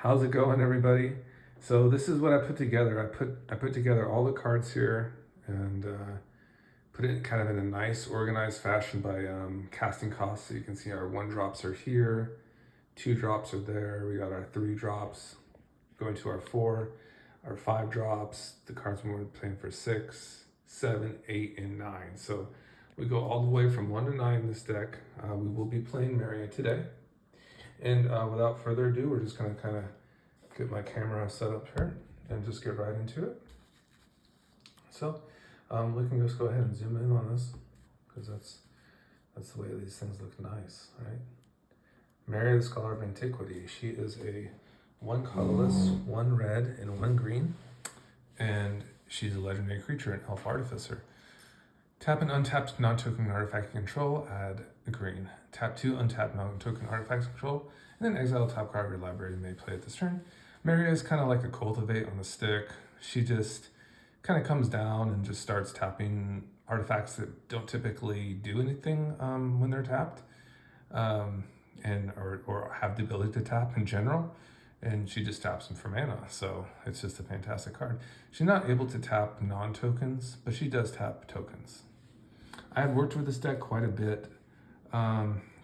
How's it going, everybody? So this is what I put together. I put together all the cards here and put it kind of in a nice, organized fashion by casting costs. So you can see our 1 drops are here, 2 drops are there. We got our 3 drops going to our 4, our 5 drops. The cards we're playing for 6, 7, 8, and 9. So we go all the way from 1 to 9 in this deck. We will be playing Meria today. And without further ado, we're just gonna kind of get my camera set up here and just get right into it. So we can just go ahead and zoom in on this because that's the way these things look nice, right? Meria, the Scholar of Antiquity. She is a 1 colorless, 1 red, and 1 green, and she's a legendary creature, an elf artificer. Tap an untapped non-token artifact you control, add a green. Tap 2 untapped non-token artifacts control, and then exile top card of your library you may play at this turn. Meria is kind of like a cultivate on the stick. She just kind of comes down and just starts tapping artifacts that don't typically do anything when they're tapped, or have the ability to tap in general. And she just taps them for mana, so it's just a fantastic card. She's not able to tap non-tokens, but she does tap tokens. I had worked with this deck quite a bit.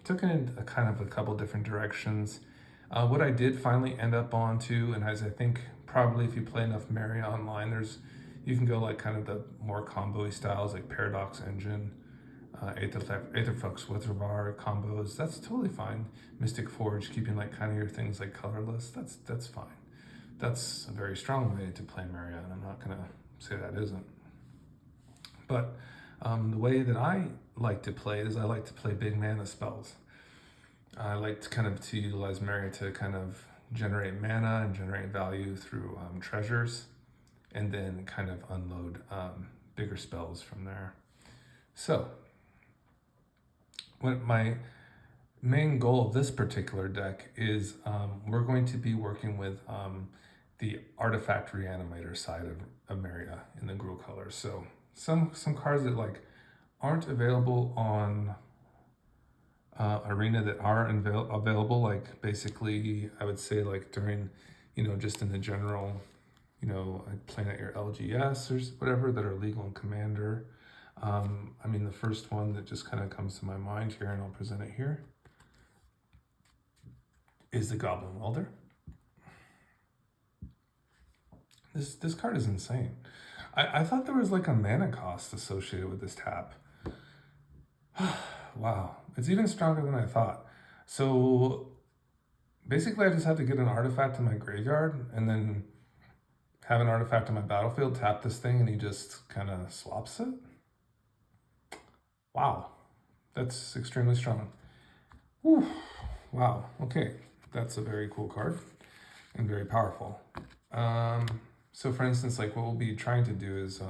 Took it in a couple different directions. What I did finally end up onto, and as I think probably if you play enough Meria online, you can go like kind of the more combo-y styles like Paradox Engine, Aetherflux Withervar combos. That's totally fine. Mystic Forge, keeping like kind of your things like colorless. That's fine. That's a very strong way to play Meria, and I'm not gonna say that isn't. But the way that I like to play is I like to play big mana spells. I like to utilize Meria to kind of generate mana and generate value through treasures, and then kind of unload bigger spells from there. So, my main goal of this particular deck is we're going to be working with the artifact reanimator side of Meria in the Gruul colors. So some cards that like aren't available on Arena that are available, like basically I would say like during, just in the general, playing at your LGS or whatever that are legal in Commander. The first one that just kind of comes to my mind here, and I'll present it here, is the Goblin Welder. This card is insane. I thought there was like a mana cost associated with this tap. Wow, it's even stronger than I thought. So basically I just have to get an artifact in my graveyard and then have an artifact on my battlefield, tap this thing, and he just kind of swaps it. Wow, that's extremely strong. Whew. Wow, okay, that's a very cool card and very powerful. So for instance, like what we'll be trying to do is,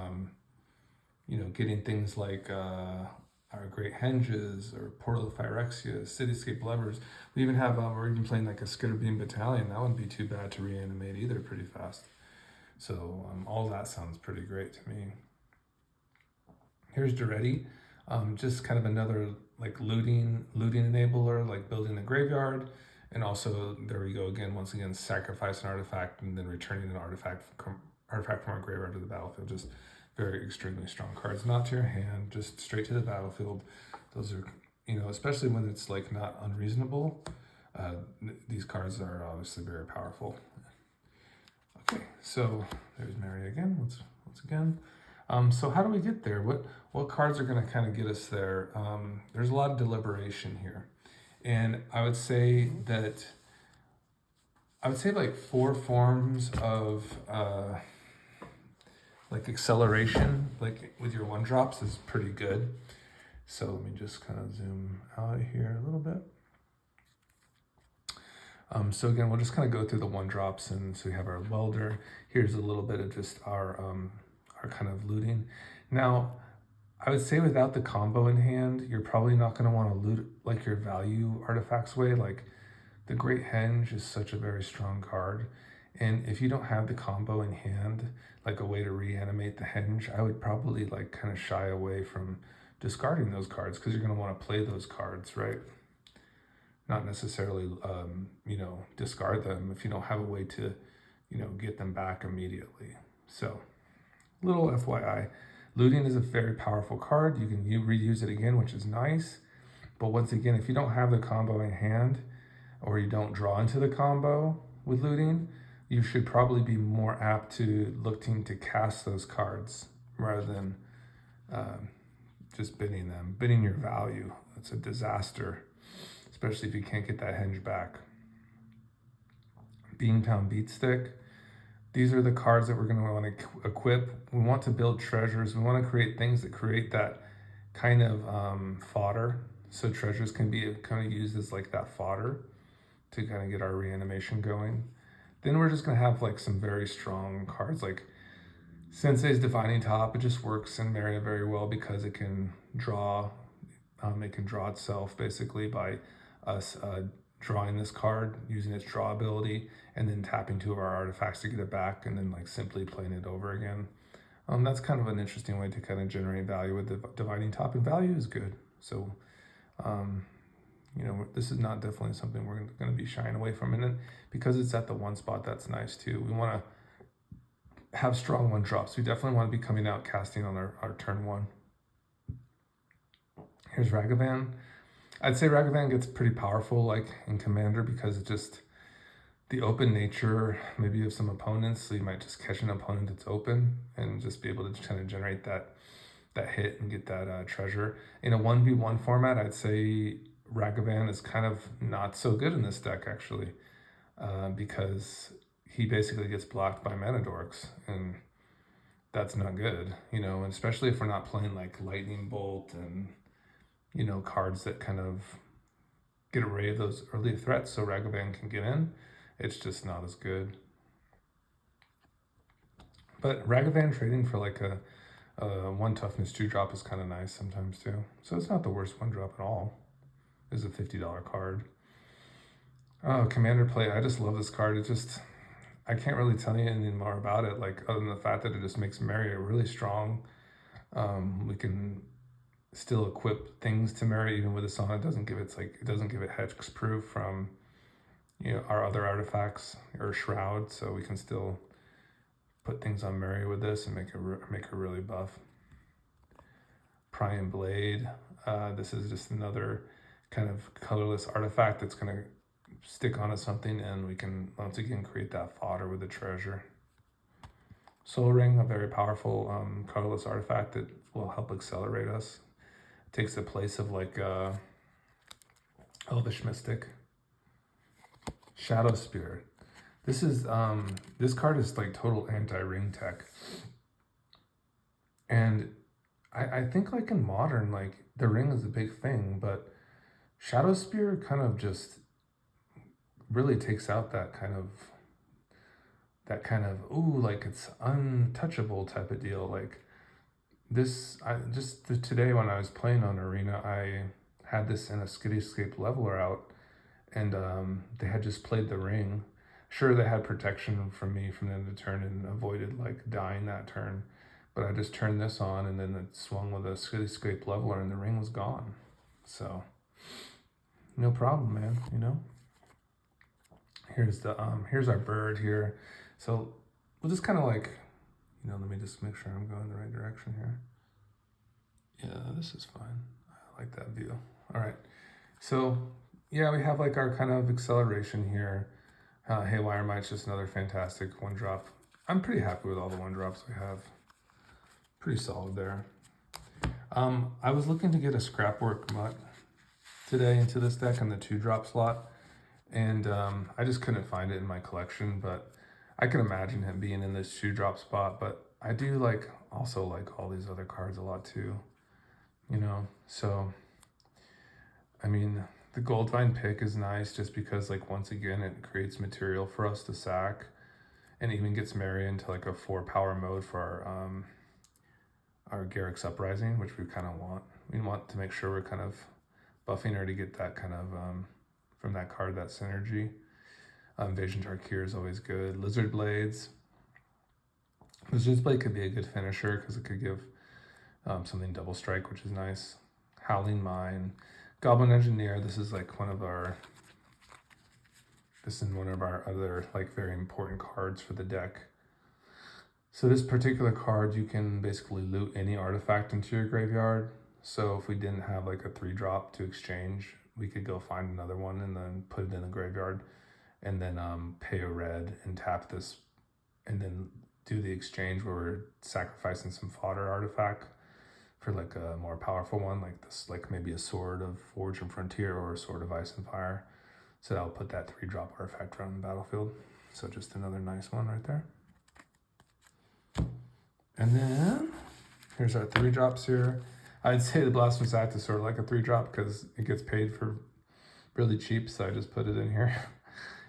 getting things like our Great Henges or Portal of Phyrexia, Cityscape Lovers. We even have, we're even playing like a Skitterbeam Battalion. That wouldn't be too bad to reanimate either pretty fast. So all that sounds pretty great to me. Here's Duretti, just kind of another like looting enabler, like building the graveyard. And also, there we go again, once again, sacrifice an artifact and then returning an artifact from our graveyard to the battlefield. Just very extremely strong cards, not to your hand, just straight to the battlefield. Those are, especially when it's like not unreasonable. These cards are obviously very powerful. Okay, so there's Meria again, once again. So how do we get there? What cards are going to kind of get us there? There's a lot of deliberation here. And I would say like 4 forms of like acceleration, like with your 1-drops is pretty good. So let me just kind of zoom out here a little bit. So again, we'll just kind of go through the 1-drops, and so we have our welder. Here's a little bit of just our kind of looting. Now, I would say without the combo in hand, you're probably not going to want to loot like your value artifacts way. Like the Great Henge is such a very strong card. And if you don't have the combo in hand, like a way to reanimate the Henge, I would probably like kind of shy away from discarding those cards because you're going to want to play those cards, right? not necessarily, discard them if you don't have a way to, get them back immediately. So, little FYI. Looting is a very powerful card. You can reuse it again, which is nice. But once again, if you don't have the combo in hand, or you don't draw into the combo with looting, you should probably be more apt to looking to cast those cards rather than just bidding them. Bidding your value, it's a disaster, especially if you can't get that henge back. Beantown Beatstick. These are the cards that we're going to want to equip. We want to build treasures. We want to create things that create that kind of fodder. So treasures can be kind of used as like that fodder to kind of get our reanimation going. Then we're just going to have like some very strong cards like Sensei's Divining Top. It just works in Meria very well because it can draw. It can draw itself basically by us drawing this card, using its draw ability, and then tapping 2 of our artifacts to get it back, and then like simply playing it over again. That's kind of an interesting way to kind of generate value with the Divining Top, and value is good. So, this is not definitely something we're going to be shying away from. And then because it's at the 1 spot, that's nice too. We want to have strong 1-drops. We definitely want to be coming out casting on our turn 1. Here's Ragavan. I'd say Ragavan gets pretty powerful like in Commander because it's just the open nature maybe of some opponents. So you might just catch an opponent that's open and just be able to kind of generate that hit and get that treasure. In a 1v1 format, I'd say Ragavan is kind of not so good in this deck actually, because he basically gets blocked by mana dorks, and that's not good, and especially if we're not playing like Lightning Bolt and cards that kind of get array of those early threats so Ragavan can get in. It's just not as good. But Ragavan trading for like a 1 toughness 2-drop is kind of nice sometimes too. So it's not the worst 1-drop at all. It's a $50 card. Oh, Commander play. I just love this card. I can't really tell you anything more about it, like other than the fact that it just makes Meria really strong. We can still equip things to Meria even with this on. It doesn't give it hexproof from our other artifacts or Shroud, so we can still put things on Meria with this and make her really buff. Prying Blade. This is just another kind of colorless artifact that's going to stick onto something, and we can once again create that fodder with the treasure. Soul Ring, a very powerful colorless artifact that will help accelerate us. It takes the place of like Elvish Mystic. Shadow Spirit. This is this card is like total anti-ring tech, and I think like in Modern, like the ring is a big thing, but Shadow Spirit kind of just really takes out that kind of ooh, like it's untouchable type of deal. Like this, today when I was playing on Arena, I had this in a Skitty leveler out, and they had just played the ring. Sure, they had protection from me from the end of the turn and avoided like dying that turn, but I just turned this on and then it swung with a Skitty leveler and the ring was gone. So no problem, man. Here's our bird here. So we'll just kind of like, let me just make sure I'm going the right direction here. Yeah, this is fine. I like that view. All right. So yeah, we have like our kind of acceleration here. Haywire Might's just another fantastic 1-drop. I'm pretty happy with all the 1-drops we have. Pretty solid there. I was looking to get a Scrapwork Mutt today into this deck in the 2-drop slot, and I just couldn't find it in my collection, but I can imagine him being in this 2-drop spot. But I do also like all these other cards a lot too, so I mean, the Goldvine pick is nice just because like once again it creates material for us to sack, and even gets Meria into like a 4-power mode for our Garrick's Uprising, which we kind of want. We want to make sure we're kind of buffing her to get that kind of from that card, that synergy. Vision Tarkir is always good. Lizard Blades. Lizard Blade could be a good finisher because it could give something double strike, which is nice. Howling Mine. Goblin Engineer, this is like one of our This is one of our other like very important cards for the deck. So this particular card, you can basically loot any artifact into your graveyard. So if we didn't have like a 3-drop to exchange, we could go find another one and then put it in the graveyard, and then pay a red and tap this, and then do the exchange where we're sacrificing some fodder artifact for like a more powerful one, like this, like maybe a Sword of Forge and Frontier or a Sword of Ice and Fire. So that'll put that 3-drop artifact around the battlefield. So just another nice one right there. And then here's our 3-drops here. I'd say the Blasphemous Act is sort of like a 3-drop because it gets paid for really cheap, so I just put it in here.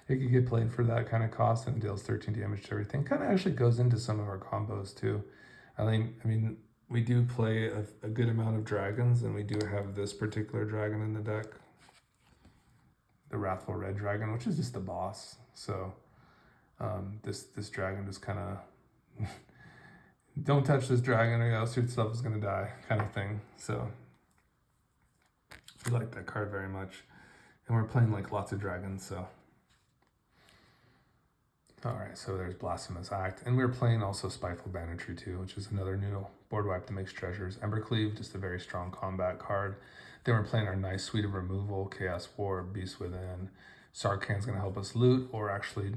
It could get played for that kind of cost and deals 13 damage to everything. Kind of actually goes into some of our combos too. I mean, we do play a good amount of dragons, and we do have this particular dragon in the deck, the Wrathful Red Dragon, which is just the boss. So this dragon just kind of don't touch this dragon or else your stuff is going to die kind of thing. So we like that card very much. And we're playing like lots of dragons, so. All right, so there's Blasphemous Act. And we're playing also Spiteful Banditry too, which is another new board wipe that makes treasures. Embercleave, just a very strong combat card. Then we're playing our nice suite of removal, Chaos War, Beast Within. Sarkhan's going to help us loot or actually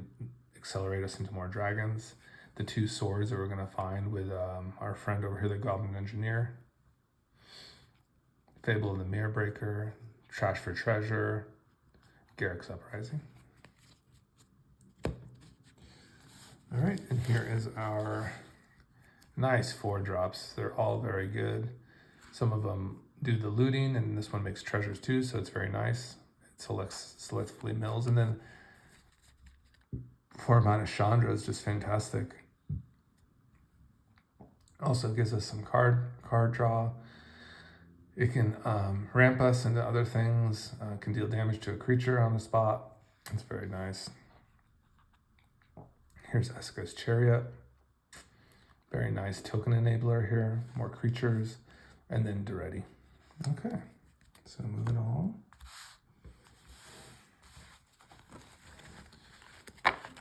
accelerate us into more dragons. The 2 swords that we're going to find with our friend over here, the Goblin Engineer. Fable of the Mirror Breaker, Trash for Treasure, Garrick's Uprising. All right, and here is our nice 4-drops. They're all very good. Some of them do the looting, and this one makes treasures too, so it's very nice. It selectively mills, and then 4 mana Chandra is just fantastic. Also gives us some card draw. It can ramp us into other things, can deal damage to a creature on the spot. It's very nice. Here's Eska's Chariot. Very nice token enabler here, more creatures, and then Duretti. Okay, so moving on.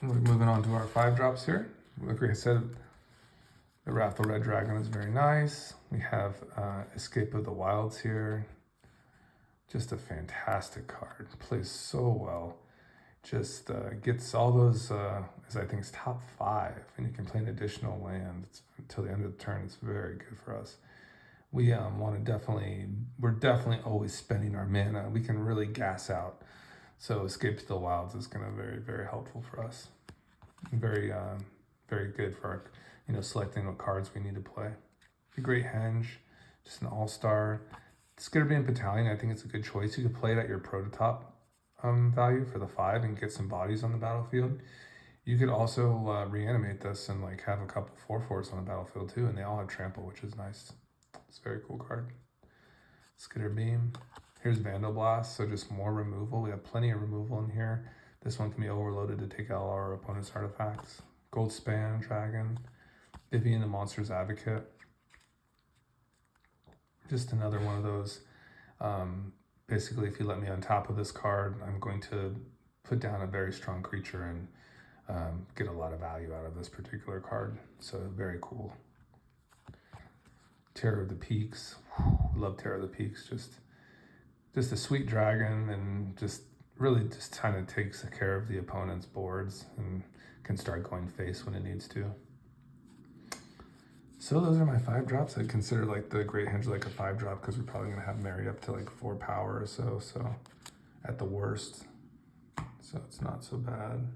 We're moving on to our 5-drops here. Like I said, the Wrathful Red Dragon is very nice. We have Escape of the Wilds here. Just a fantastic card. Plays so well. Just gets all those, as I think it's top 5, and you can play an additional land until the end of the turn. It's very good for us. We want to we're definitely always spending our mana. We can really gas out. So Escape to the Wilds is going to be very, very helpful for us. Very, very good for our, selecting what cards we need to play. A great henge, just an all-star. Skitterbeam Battalion, I think it's a good choice. You could play it at your prototype value for the 5 and get some bodies on the battlefield. You could also reanimate this and like have a couple 4/4s on the battlefield too, and they all have trample, which is nice. It's a very cool card. Skitterbeam. Here's Vandal Blast, so just more removal. We have plenty of removal in here. This one can be overloaded to take out all our opponent's artifacts. Goldspan Dragon. Vivian the Monster's Advocate. Just another one of those. Basically, if you let me on top of this card, I'm going to put down a very strong creature and get a lot of value out of this particular card. So very cool. Terror of the Peaks. Love Terror of the Peaks. Just a sweet dragon, and just really just kind of takes care of the opponent's boards and can start going face when it needs to. So those are my 5-drops. I'd consider like the Great Henge like a 5-drop because we're probably gonna have Meria up to like 4 power or so at the worst. So it's not so bad.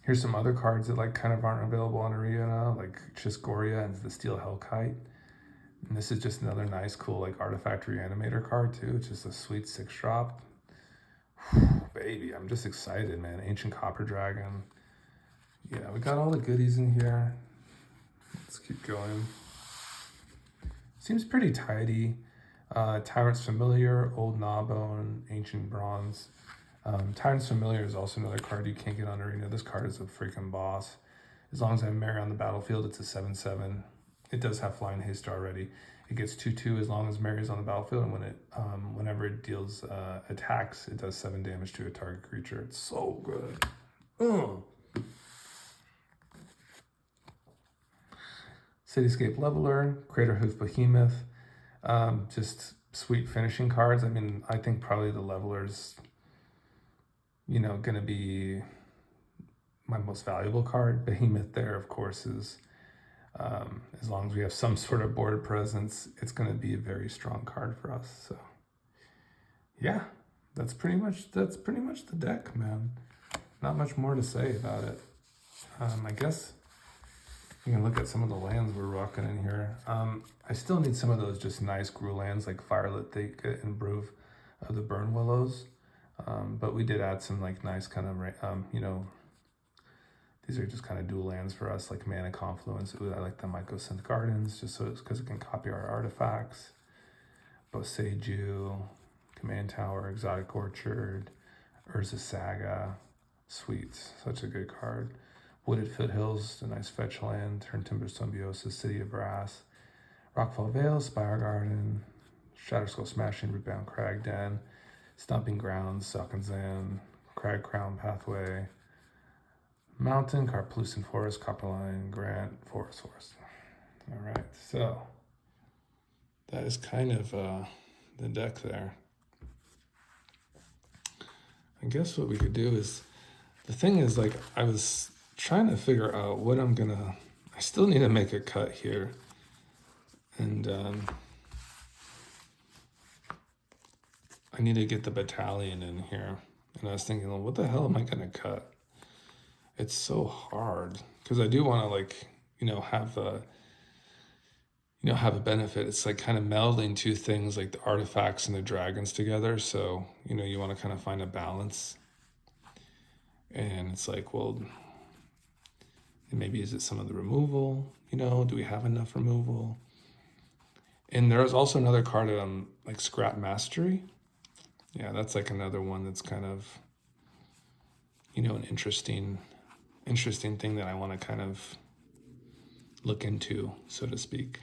Here's some other cards that like kind of aren't available on Arena, like Chisgoria and the Steel Hellkite. And this is just another nice, cool like artifact reanimator card too. It's just a sweet 6-drop. Baby, I'm just excited, man. Ancient Copper Dragon. Yeah, we got all the goodies in here. Let's keep going. Seems pretty tidy. Tyrant's Familiar, Old Gnawbone, Ancient Bronze. Tyrant's Familiar is also another card you can't get on Arena. This card is a freaking boss. As long as I have Meria on the battlefield, it's a 7/7. it does have flying haste already. It gets 2/2 as long as Meria's on the battlefield, and whenever it deals attacks, it does 7 damage to a target creature. It's so good. Cityscape Leveler, Craterhoof Behemoth, just sweet finishing cards. I mean, I think probably the Leveler's, gonna be my most valuable card. Behemoth there, of course, is as long as we have some sort of board presence, it's going to be a very strong card for us. So yeah, that's pretty much the deck, man. Not much more to say about it. I guess you can look at some of the lands we're rocking in here. I still need some of those just nice Gruul lands like Firelit Thick and Brove of the Burn Willows. But we did add some like nice kind of these are just kind of dual lands for us, like Mana Confluence. Ooh, I like the Mycosynth Gardens, just so it's because it can copy our artifacts. Boseiju, Command Tower, Exotic Orchard, Urza Saga, Sweets, such a good card. Wooded Foothills, a nice fetch land. Turn Timber Symbiosis, City of Brass, Rockfall Vale, Spire Garden, Shatterskull Smashing, Rootbound Crag Den, Stomping Grounds, Salkanzan, Crag Crown Pathway, Mountain, Carplucent Forest, Copperline, Grant, Forest. All right, so that is kind of the deck there. I guess what we could do is, the thing is, like, I was trying to figure out what I still need to make a cut here. And I need to get the battalion in here. And I was thinking, well, what the hell am I going to cut? It's so hard because I do want to, like, have a benefit. It's like kind of melding two things, like the artifacts and the dragons together. So, you want to kind of find a balance. And it's like, well, maybe is it some of the removal? Do we have enough removal? And there is also another card like Scrap Mastery. Yeah, that's like another one that's kind of, an interesting thing that I want to kind of look into, so to speak.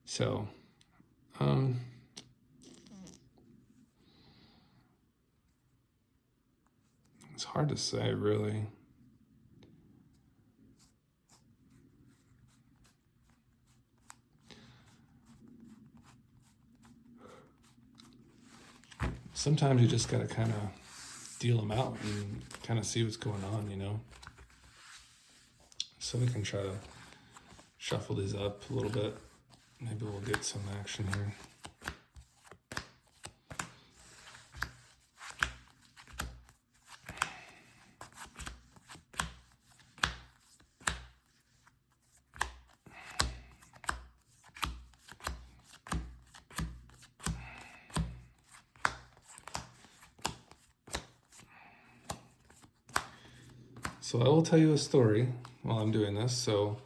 So, it's hard to say, really. Sometimes you just got to kind of deal them out and kind of see what's going on, So we can try to shuffle these up a little bit. Maybe we'll get some action here. So I will tell you a story while I'm doing this. So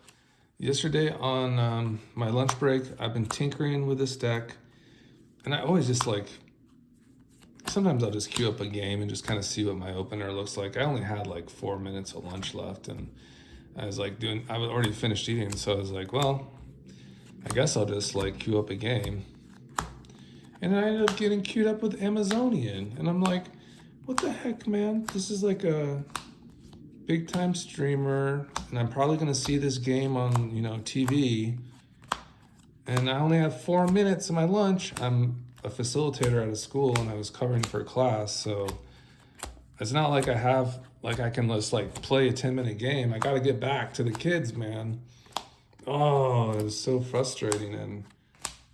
yesterday on my lunch break, I've been tinkering with this deck, and I always just sometimes I'll just queue up a game and just kind of see what my opener looks like. I only had like 4 minutes of lunch left, and I was already finished eating, so I was like, well, I guess I'll just queue up a game. And I ended up getting queued up with Amazonian, and I'm like, what the heck, man? This is like a big time streamer, and I'm probably gonna see this game on TV, and I only have 4 minutes of my lunch. I'm a facilitator at a school, and I was covering for a class, so it's not like I can just play a 10-minute game. I got to get back to the kids, man. Oh, it was so frustrating. And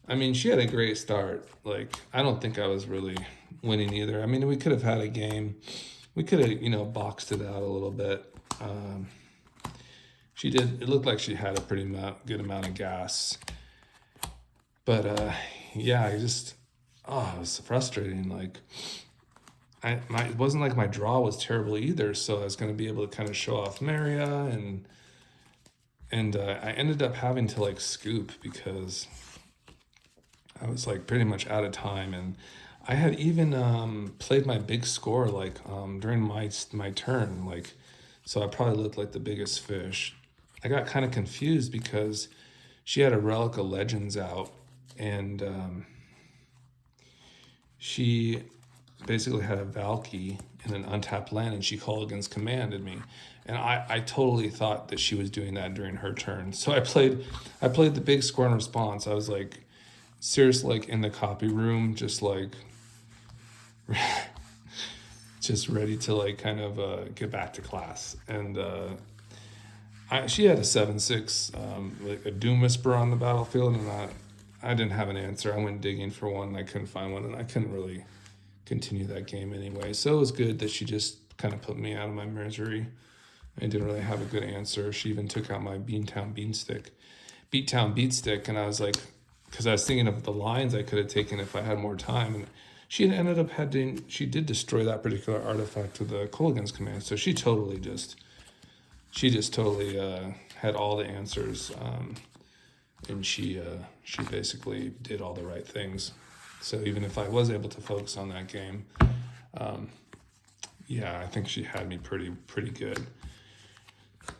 I mean, she had a great start. I don't think I was really winning either. I mean, we could have had a game. We could have, boxed it out a little bit. It looked like she had a pretty good amount of gas. But, yeah, it was frustrating. It wasn't like my draw was terrible either, so I was going to be able to kind of show off Meria, and I ended up having to scoop because I was pretty much out of time, and I had even played my big score during my turn, so I probably looked like the biggest fish. I got kind of confused because she had a Relic of Legends out, and she basically had a Valky in an untapped land, and she Mulligan's commanded me. And I totally thought that she was doing that during her turn. So I played the big score and response. I was like, seriously, like in the copy room, just like just ready to like kind of get back to class. And she had a 7/6 like a Doom Whisper on the battlefield, and I didn't have an answer. I went digging for one, and I couldn't find one, and I couldn't really continue that game anyway. So it was good that she just kind of put me out of my misery. I didn't really have a good answer. She even took out my Beantown Beatstick, and I was like, because I was thinking of the lines I could have taken if I had more time, and she ended up she did destroy that particular artifact with the Mulligan's command. So she just totally had all the answers, and she basically did all the right things. So even if I was able to focus on that game, yeah, I think she had me pretty good.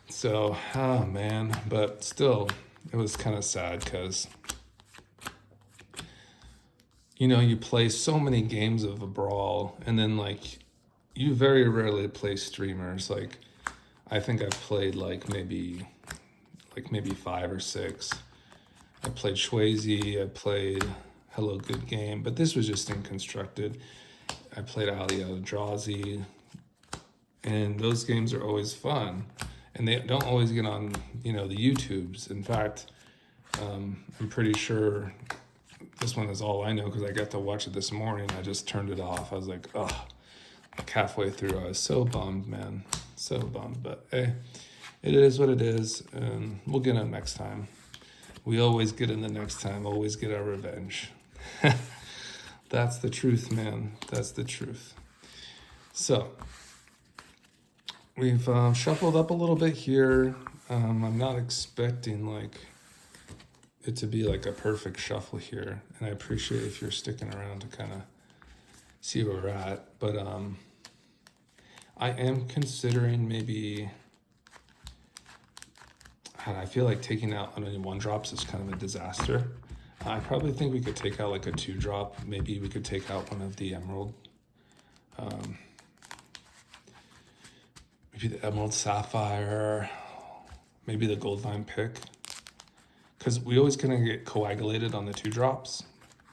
So, oh man, but still, it was kind of sad because, you know, you play so many games of a brawl, and then like, you very rarely play streamers. Like, I think I've played like maybe 5 or 6. I played Shwazy, I played Hello Good Game, but this was just in Constructed. I played Ali Eldrazi, and those games are always fun, and they don't always get on, you know, the YouTubes. In fact, I'm pretty sure this one is all I know because I got to watch it this morning. I just turned it off. I was like, oh, like halfway through, I was so bummed, man, so bummed. But hey, it is what it is, and we'll get it next time. We always get in the next time, always get our revenge. That's the truth, man. That's the truth. So we've shuffled up a little bit here. I'm not expecting like it to be like a perfect shuffle here, and I appreciate if you're sticking around to kind of see where we're at. But I am considering maybe. I feel like taking out only 1-drops is kind of a disaster. I probably think we could take out like a 2-drop. Maybe we could take out one of the Emerald. Maybe the Emerald Sapphire. Maybe the Goldvine Pick. Because we always kind of get coagulated on the 2-drops.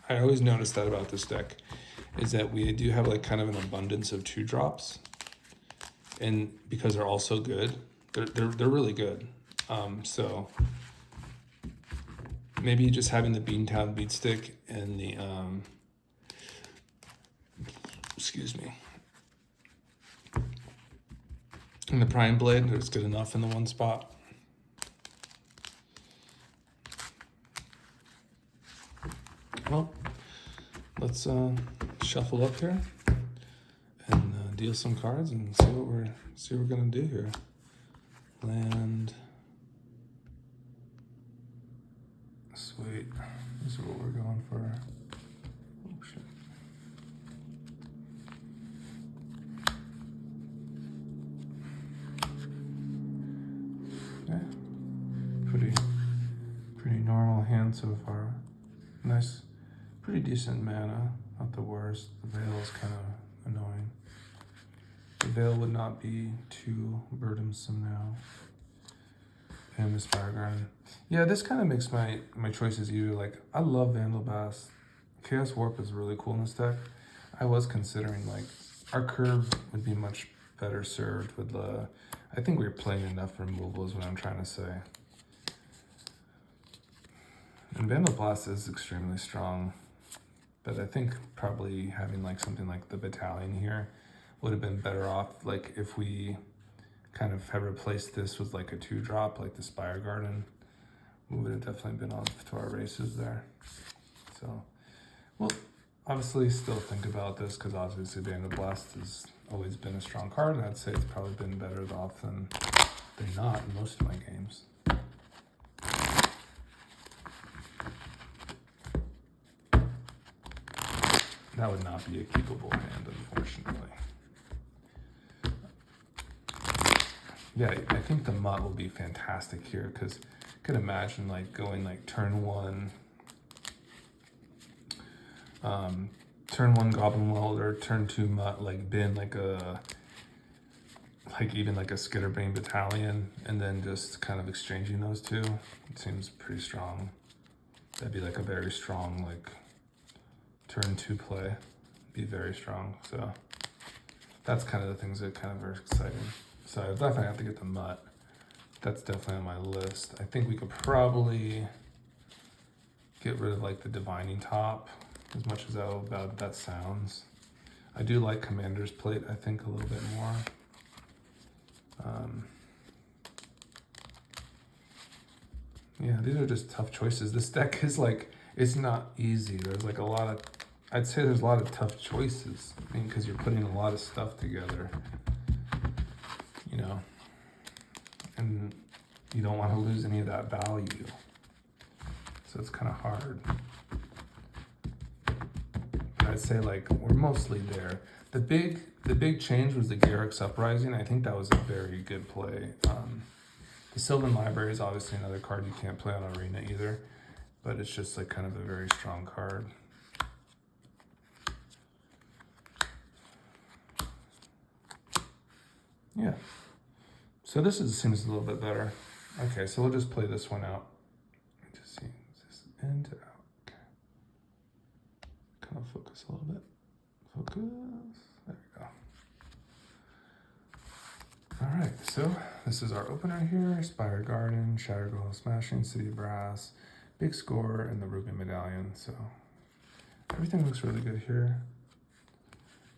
I always notice that about this deck, is that we do have like kind of an abundance of 2-drops. And because they're all so good, they're really good. So maybe just having the Beantown Beatstick and the and the Prime Blade is good enough in the one spot. Well, let's shuffle up here and deal some cards and see what we're gonna do here. Land. Sweet. This is what we're going for. Oh shit. Yeah. Pretty normal hand so far. Nice, pretty decent mana. Not the worst. The Veil is kind of annoying. The Veil would not be too burdensome now. And the Spire Garden. Yeah, this kind of makes my choices easier. Like, I love Vandal Bass. Chaos Warp is really cool in this deck. I was considering, like, our curve would be much better served with the... I think we're playing enough removal is what I'm trying to say. And Vandal Blast is extremely strong. But I think probably having, like, something like the Battalion here would have been better off, like, if we kind of have replaced this with like a 2-drop, like the Spire Garden. We would have definitely been off to our races there. So, we'll obviously still think about this because obviously Vandal Blast has always been a strong card, and I'd say it's probably been better off than not in most of my games. That would not be a keepable hand, unfortunately. Yeah, I think the Mutt will be fantastic here because could imagine like going like turn one Goblin Welder, turn two Mutt, like bin like even like a Skitterbane Battalion, and then just kind of exchanging those two. It seems pretty strong. That'd be like a very strong like turn two play. Be very strong. So that's kind of the things that kind of are exciting. So I definitely have to get the Mutt. That's definitely on my list. I think we could probably get rid of like the Divining Top, as much as how bad that sounds. I do like Commander's Plate, I think, a little bit more. Yeah, these are just tough choices. This deck is like, it's not easy. There's like a lot of, I'd say there's a lot of tough choices. I mean, because you're putting a lot of stuff together, you know, and you don't want to lose any of that value. So it's kind of hard. But I'd say like we're mostly there. The big change was the Garruk's Uprising. I think that was a very good play. The Sylvan Library is obviously another card you can't play on Arena either, but it's just like kind of a very strong card. Yeah. So this seems a little bit better. Okay, so we'll just play this one out. Just see, is this in to out? Okay. Kind of focus a little bit. Focus. There we go. All right, so this is our opener here. Spire Garden, Shatterglow Smashing, City Brass, Big Score, and the Ruby Medallion. So everything looks really good here.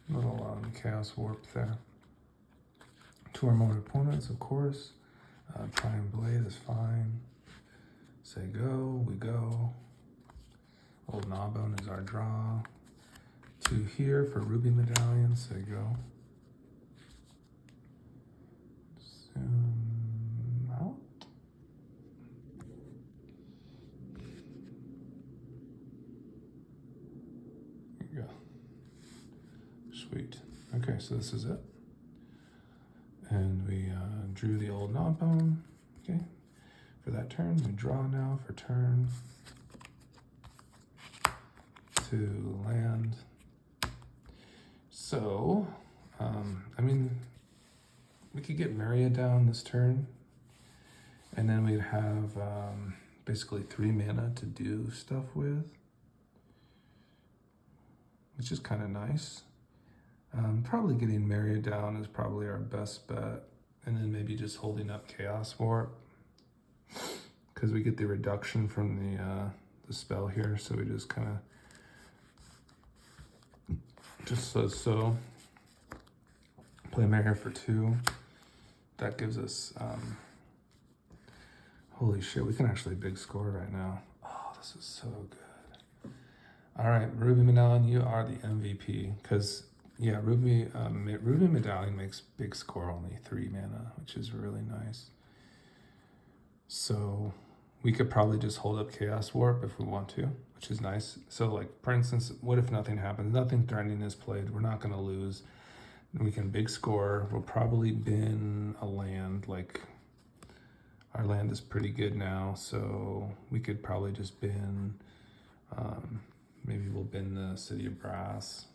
Little Chaos Warp there. Two or more opponents, of course. Prime Blade is fine. Say go, we go. Old Gnawbone is our draw. Two here for Ruby Medallion, say go. Zoom out. There you go. Sweet. Okay, so this is it. And we drew the old Gnawbone. Okay, for that turn. We draw now for turn. To land. So, I mean, we could get Meria down this turn, and then we'd have basically 3 mana to do stuff with, which is kind of nice. Probably getting Meria down is probably our best bet, and then maybe just holding up Chaos Warp, because we get the reduction from the spell here, so we just kind of just so play Meria for 2. That gives us holy shit, we can actually big score right now. Oh, this is so good. All right, Ruby Medallion, you are the MVP, because yeah, Ruby Medallion makes big score only 3 mana, which is really nice. So we could probably just hold up Chaos Warp if we want to, which is nice. So like, for instance, what if nothing happens? Nothing threatening is played. We're not gonna lose. We can big score. We'll probably bin a land. Like, our land is pretty good now, so we could probably just bin, maybe we'll bin the City of Brass.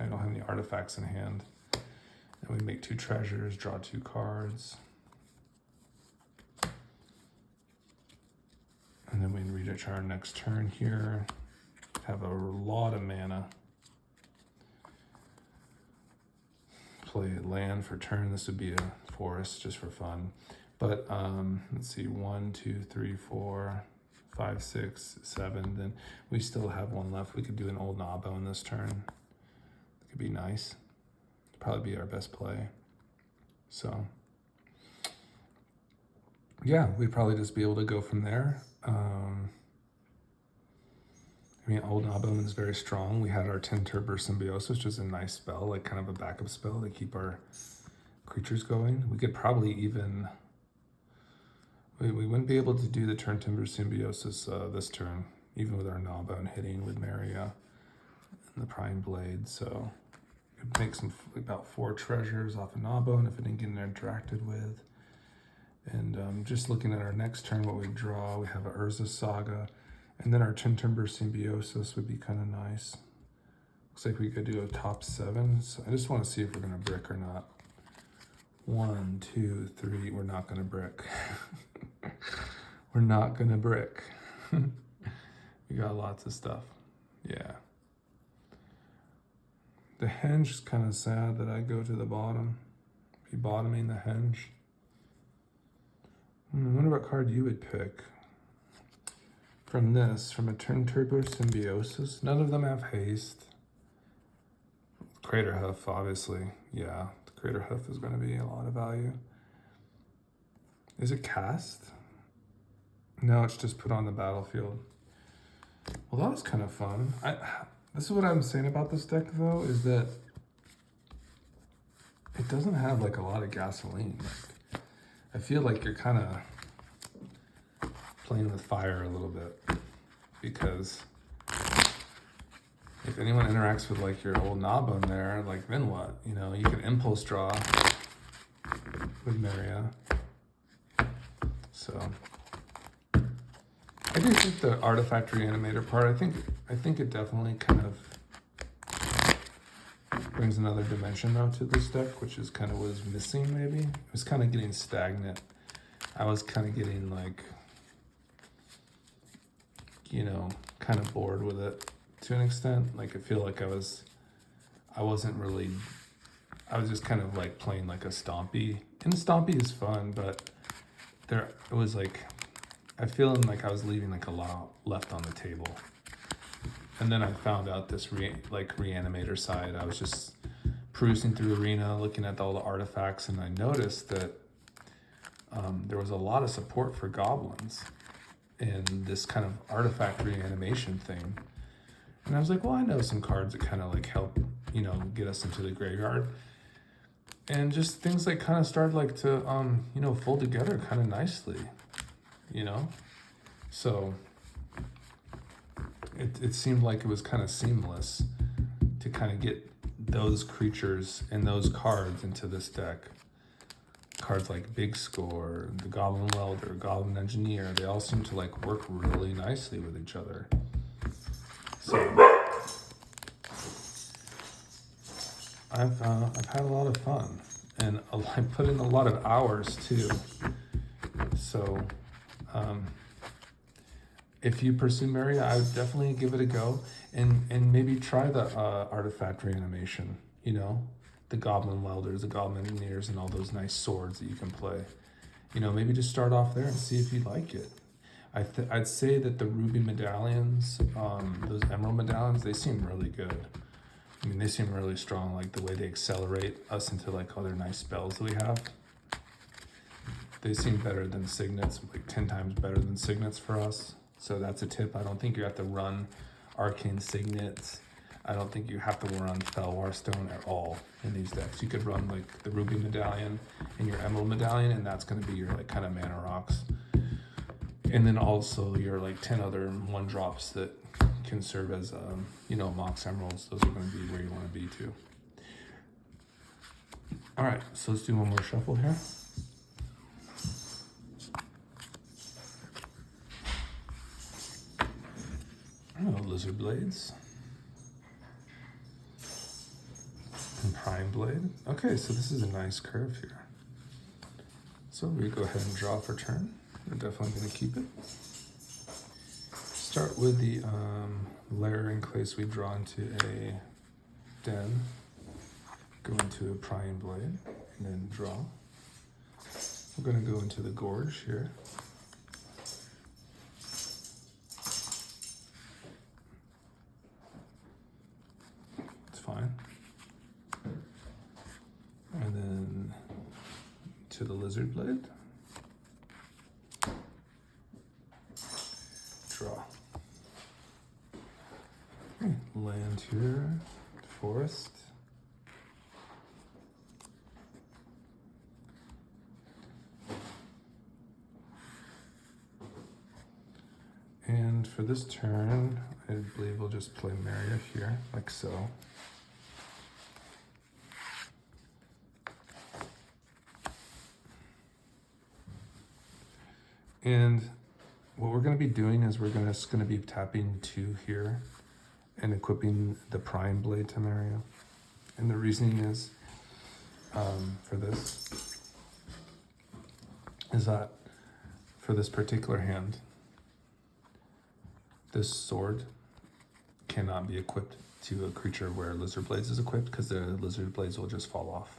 I don't have any artifacts in hand. And we make 2 treasures, draw 2 cards. And then we reach our next turn here. Have a lot of mana. Play land for turn. This would be a forest just for fun. But let's see, 1, 2, 3, 4, 5, 6, 7. Then we still have 1 left. We could do an old Gnawbone this turn. It could be nice. Probably be our best play. So yeah, we'd probably just be able to go from there. I mean, old Gnawbone is very strong. We had our Tinturber Symbiosis, which is a nice spell, like kind of a backup spell to keep our creatures going. We could probably even, we wouldn't be able to do the Tinturber Symbiosis this turn, even with our Gnawbone hitting with Meria and the Prime Blade. So it makes some about 4 treasures off of Gnawbone if it didn't get interacted with. And just looking at our next turn, what we draw, we have a Urza Saga, and then our Tintimber Symbiosis would be kind of nice. Looks like we could do a top 7. So I just want to see if we're going to brick or not. 1, 2, 3. We're not going to brick. We're not going to brick. We got lots of stuff. Yeah. The Henge is kind of sad that I go to the bottom. Be bottoming the Henge. I wonder what card you would pick. From a Tintimber Symbiosis. None of them have haste. Crater Hoof, obviously. Yeah, the Crater Hoof is going to be a lot of value. Is it cast? No, it's just put on the battlefield. Well, that was kind of fun. This is what I'm saying about this deck, though, is that it doesn't have like a lot of gasoline. I feel like you're kind of playing with fire a little bit, because if anyone interacts with like your old knob on there, like then what? You know, you can impulse draw with Meria. So I do think the artifact reanimator part, I think it definitely kind of brings another dimension though to this deck, which is kind of what was missing maybe. It was kind of getting stagnant. I was kind of getting like, you know, kind of bored with it to an extent. Like I feel like I was just kind of like playing like a Stompy. And Stompy is fun, but it was like, I feel like I was leaving like a lot left on the table. And then I found out this reanimator side. I was just cruising through Arena, looking at all the artifacts, and I noticed that there was a lot of support for goblins in this kind of artifact reanimation thing. And I was like, well, I know some cards that kind of like help, you know, get us into the graveyard. And just things like kind of started like to, you know, fold together kind of nicely, you know? So it seemed like it was kind of seamless to kind of get those creatures and those cards into this deck. Cards like Big Score, the Goblin Welder, Goblin Engineer, they all seem to like work really nicely with each other. So I've had a lot of fun, and I put in a lot of hours too. So if you pursue Meria, I would definitely give it a go, and maybe try the artifact reanimation, you know, the Goblin Welders, the Goblin Engineers, and all those nice swords that you can play. You know, maybe just start off there and see if you like it. I'd say that the Ruby medallions, those Emerald medallions, they seem really good. I mean, they seem really strong, like the way they accelerate us into like other nice spells that we have. They seem better than Signets, like 10 times better than Signets for us. So that's a tip. I don't think you have to run Arcane Signets. I don't think you have to run Felwar Stone at all in these decks. You could run like the Ruby Medallion and your Emerald Medallion, and that's going to be your like kind of mana rocks. And then also your like 10 other 1-drops that can serve as, you know, Mox Emeralds. Those are going to be where you want to be too. All right, so let's do one more shuffle here. Oh, Lizard Blades. And Prime Blade. Okay, so this is a nice curve here. So we go ahead and draw for turn. We're definitely going to keep it. Start with the layer in case we draw into a den. Go into a Prying Blade and then draw. We're going to go into the Gorge here. It's fine. And then to the Lizard Blade. Draw. Okay, land here, forest. And for this turn, I believe we'll just play Meria here, like so. And what we're going to be doing is we're just going to be tapping 2 here and equipping the prime blade to Meria. And the reasoning is for this is that for this particular hand, this sword cannot be equipped to a creature where Lizard Blades is equipped, because the Lizard Blades will just fall off.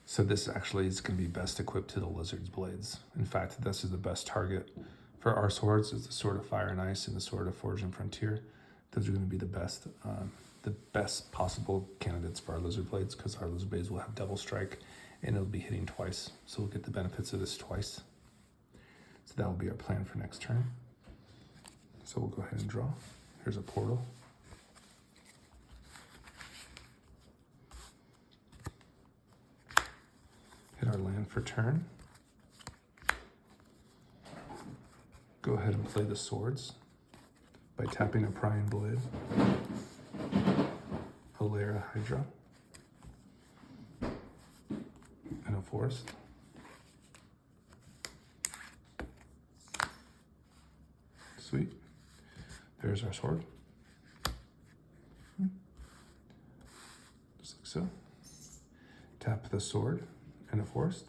So this actually is going to be best equipped to the Lizard's Blades. In fact, this is the best target for our swords. Is the Sword of Fire and Ice and the Sword of Forge and Frontier. Those are going to be the best possible candidates for our Lizard Blades, because our Lizard Blades will have double strike and it'll be hitting twice. So we'll get the benefits of this twice. So that will be our plan for next turn. So we'll go ahead and draw. Here's a portal. Hit our land for turn. Go ahead and play the swords by tapping a Prying Blade, a Lara Hydra, and a Forest. Sweet. There's our sword. Just like so. Tap the sword and a Forest.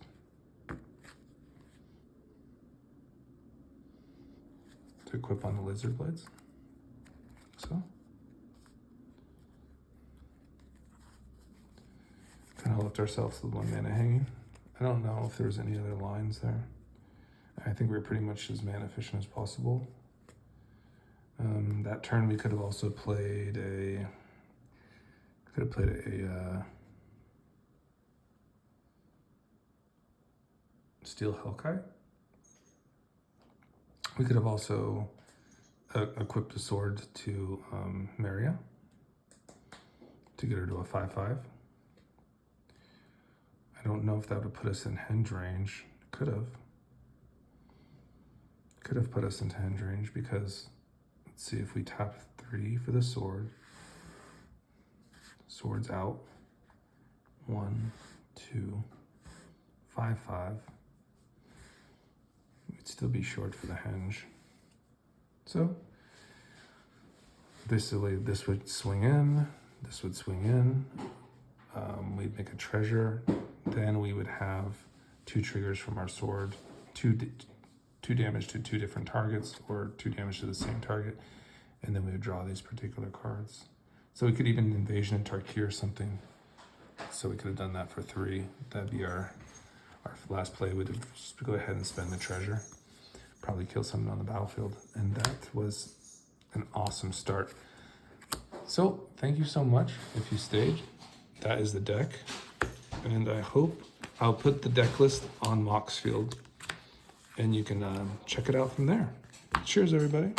To equip on the Lizard Blades. So. Kind of left ourselves with 1 mana hanging. I don't know if there's any other lines there. I think we're pretty much as mana efficient as possible. That turn we could have also played a Steel Hellkite. We could have also equipped a sword to Meria to get her to a 5/5. I don't know if that would put us in hinge range. Could have. Could have put us into hinge range because, let's see, if we tap 3 for the sword, sword's out. 1, 2, 5/5. We'd still be short for the hinge. So basically this would swing in, this would swing in. We'd make a treasure. Then we would have 2 triggers from our sword, 2 damage to 2 different targets, or 2 damage to the same target. And then we would draw these particular cards. So we could even Invasion and Tarkir or something. So we could have done that for 3. That'd be our last play. We'd just go ahead and spend the treasure. Probably kill someone on the battlefield. And that was an awesome start. So thank you so much if you stayed. That is the deck. And I hope I'll put the deck list on Moxfield. And you can check it out from there. Cheers, everybody.